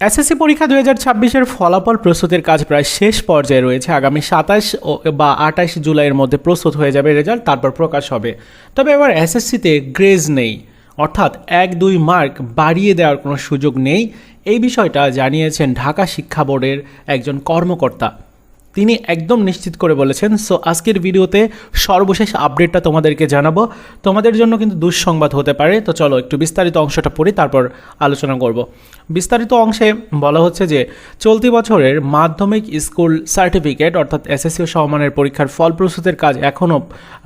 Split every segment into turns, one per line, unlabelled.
SSC পরীক্ষা 2026-এর ফলাফল প্রস্তুতির কাজ প্রায় শেষ পর্যায়ে রয়েছে। আগামী 27 বা 28 জুলাইয়ের মধ্যে প্রস্তুত হয়ে যাবে রেজাল্ট, তারপর প্রকাশ হবে। তবে এবার এসএসসিতে গ্রেজ নেই, অর্থাৎ 1-2 মার্ক বাড়িয়ে দেওয়ার কোনো সুযোগ নেই। এই বিষয়টা জানিয়েছেন ঢাকা শিক্ষা বোর্ডের একজন কর্মকর্তা। তিনি একদম নিশ্চিত করে বলেছেন। সো আজকের ভিডিওতে সর্বশেষ আপডেটটা তোমাদেরকে জানাবো। তোমাদের জন্য কিন্তু দুঃসংবাদ হতে পারে। তো চলো একটু বিস্তারিত অংশটা পড়ি, তারপর আলোচনা করব। বিস্তারিত অংশে বলা হচ্ছে যে চলতি বছরের মাধ্যমিক স্কুল সার্টিফিকেট অর্থাৎ এসএসসি সমমানের পরীক্ষার ফল প্রস্তুতের কাজ এখনও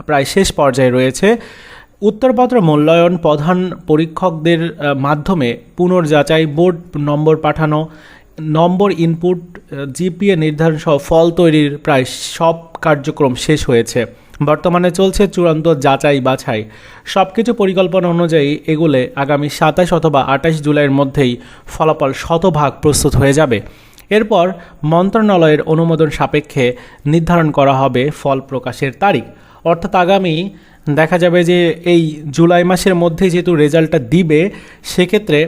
প্রায় শেষ পর্যায়ে রয়েছে। উত্তরপত্র মূল্যায়ন, প্রধান পরীক্ষকদের মাধ্যমে পুনর্যাচাই, বোর্ড নম্বর পাঠানো, নম্বর ইনপুট, জিপিএ নির্ধারণ সহ ফল তৈরির প্রায় সব কার্যক্রম শেষ হয়েছে। বর্তমানে চলছে চূড়ান্ত যাচাই বাছাই। সব কিছু পরিকল্পনা অনুযায়ী এগুলো আগামী 27 অথবা 28 জুলাইয়ের মধ্যেই ফলাফল শতভাগ প্রস্তুত হয়ে যাবে। এরপর মন্ত্রণালয়ের অনুমোদন সাপেক্ষে নির্ধারণ করা হবে ফল প্রকাশের তারিখ। অর্থাৎ আগামী দেখা যাবে যে এই জুলাই মাসের মধ্যে যেহেতু রেজাল্টটা দিবে, সেক্ষেত্রে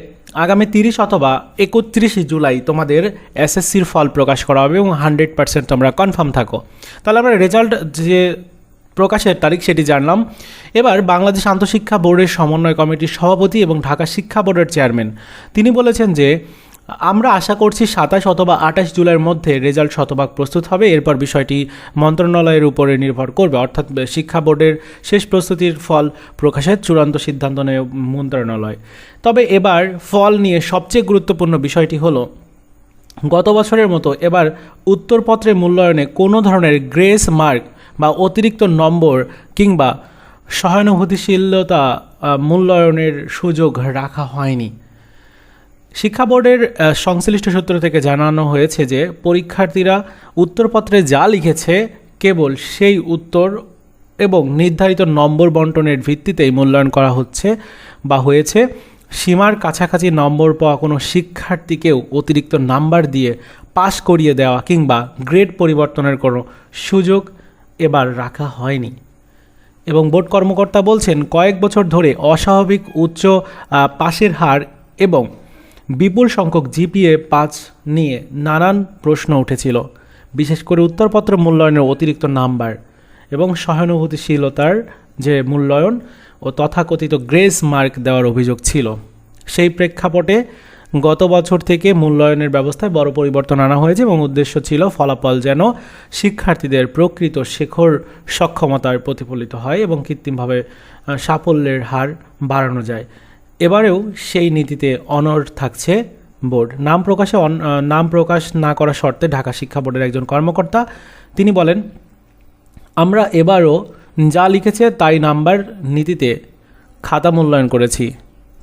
আগামী 30 অথবা 31 জুলাই তোমাদের এসএসসির ফল প্রকাশ করা হবে এবং 100% তোমরা কনফার্ম থাকো। তাহলে আমরা রেজাল্ট যে প্রকাশের তারিখ সেটি জানলাম। এবার বাংলাদেশ আন্তঃশিক্ষা বোর্ডের সমন্বয় কমিটির সভাপতি এবং ঢাকা শিক্ষা বোর্ডের চেয়ারম্যান তিনি বলেছেন যে আমরা আশা করছি 27 অথবা 28 জুলাইয়ের মধ্যে রেজাল্ট শতভাগ প্রস্তুত হবে। এরপর বিষয়টি মন্ত্রণালয়ের উপরে নির্ভর করবে, অর্থাৎ শিক্ষা বোর্ডের শেষ প্রস্তুতির ফল প্রকাশের চূড়ান্ত সিদ্ধান্ত নেয় মন্ত্রণালয়। তবে এবার ফল নিয়ে সবচেয়ে গুরুত্বপূর্ণ বিষয়টি হলো গত বছরের মতো এবার উত্তরপত্রের মূল্যায়নে কোনো ধরনের গ্রেস মার্ক বা অতিরিক্ত নম্বর কিংবা সহানুভূতিশীলতা মূল্যায়নের সুযোগ রাখা হয়নি। শিক্ষা বোর্ডের সংশ্লিষ্ট সূত্র থেকে জানানো হয়েছে যে পরীক্ষার্থীরা উত্তরপত্রে যা লিখেছে কেবল সেই উত্তর এবং নির্ধারিত নম্বর বন্টনের ভিত্তিতেই মূল্যায়ন করা হচ্ছে বা হয়েছে। সীমার কাছাকাছি নম্বর পাওয়া কোনো শিক্ষার্থীকেও অতিরিক্ত নাম্বার দিয়ে পাশ করিয়ে দেওয়া কিংবা গ্রেড পরিবর্তনের কোনো সুযোগ এবার রাখা হয়নি। এবং বোর্ড কর্মকর্তা বলছেন কয়েক বছর ধরে অস্বাভাবিক উচ্চ পাশের হার এবং বিপুল সংখ্যক জিপিএ 5 নিয়ে নানান প্রশ্ন উঠেছিল, বিশেষ করে উত্তরপত্র মূল্যায়নের অতিরিক্ত নাম্বার এবং সহানুভূতিশীলতার যে মূল্যায়ন ও তথাকথিত গ্রেস মার্ক দেওয়ার অভিযোগ ছিল। সেই প্রেক্ষাপটে গত বছর থেকে মূল্যায়নের ব্যবস্থায় বড় পরিবর্তন আনা হয়েছে এবং উদ্দেশ্য ছিল ফলাফল যেন শিক্ষার্থীদের প্রকৃত শেখার সক্ষমতার প্রতিফলিত হয় এবং কৃত্রিমভাবে সাফল্যের হার বাড়ানো যায়। এবারেও সেই নীতিতে অনড় থাকছে বোর্ড। নাম প্রকাশ না করা শর্তে ঢাকা শিক্ষা বোর্ডের একজন কর্মকর্তা তিনি বলেন, আমরা এবারও যা লিখেছে তাই নাম্বার নীতিতে খাতা মূল্যায়ন করেছি।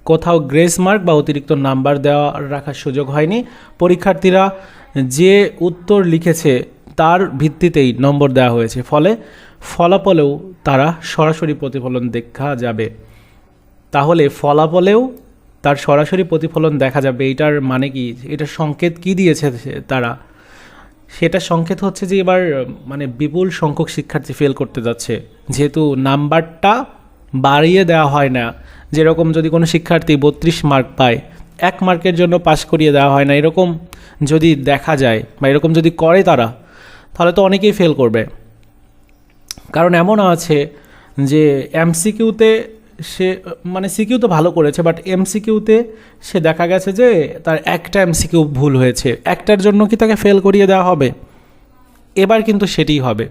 কোথাও গ্রেস মার্ক বা অতিরিক্ত নাম্বার দেওয়া রাখার সুযোগ হয়নি। পরীক্ষার্থীরা যে উত্তর লিখেছে তার ভিত্তিতেই নম্বর দেওয়া হয়েছে, ফলে ফলাফলেও তারা সরাসরি প্রতিফলন দেখা যাবে। তাহলে ফলাফলেও তার সরাসরি প্রতিফলন দেখা যাবে। এটার মানে কি, এটার সংকেত কি দিয়েছে তারা? সেটা সংকেত হচ্ছে যে এবার মানে বিপুল সংখ্যক শিক্ষার্থী ফেল করতে যাচ্ছে, যেহেতু নাম্বারটা বাড়িয়ে দেওয়া হয় না। যেরকম যদি কোনো শিক্ষার্থী 32 মার্ক পায়, 1 মার্কের জন্য পাস করিয়ে দেওয়া হয় না, এরকম যদি দেখা যায় বা এরকম যদি করে তারা, তাহলে তো অনেকেই ফেল করবে। কারণ এমন আছে যে এমসিকিউতে সে মানে সিকিউ তো ভালো করেছে, বাট এমসিকিউতে সে দেখা গেছে যে তার একটা এমসিকিউ ভুল হয়েছে, একটার জন্য কি তাকে ফেল করিয়ে দেওয়া হবে? এবার কিন্তু সেটাই হবে,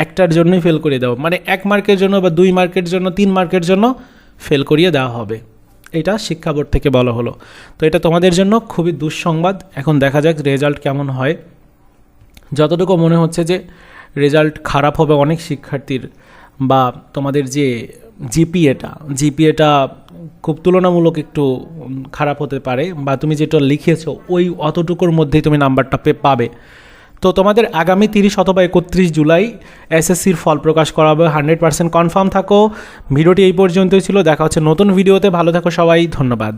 একটার জন্যই ফেল করিয়ে দেওয়া, মানে 1 মার্কের জন্য বা 2 মার্কের জন্য 3 মার্কের জন্য ফেল করিয়ে দেওয়া হবে। এটা শিক্ষা বোর্ড থেকে বলা হলো। তো এটা তোমাদের জন্য খুবই দুঃসংবাদ। এখন দেখা যাক রেজাল্ট কেমন হয়। যতটুকু মনে হচ্ছে যে রেজাল্ট খারাপ হবে অনেক শিক্ষার্থীর, বা তোমাদের যে জিপিএটা খুব তুলনামূলক একটু খারাপ হতে পারে, বা তুমি যেটা লিখেছো ওই অতটুকুর মধ্যেই তুমি নাম্বারটা পাবে। তো তোমাদের আগামী 30 অথবা 31 জুলাই এসএসসির ফল প্রকাশ করা হবে। 100% কনফার্ম থাকো। ভিডিওটি এই পর্যন্তই ছিল। দেখা হচ্ছে নতুন ভিডিওতে। ভালো থাকো সবাই, ধন্যবাদ।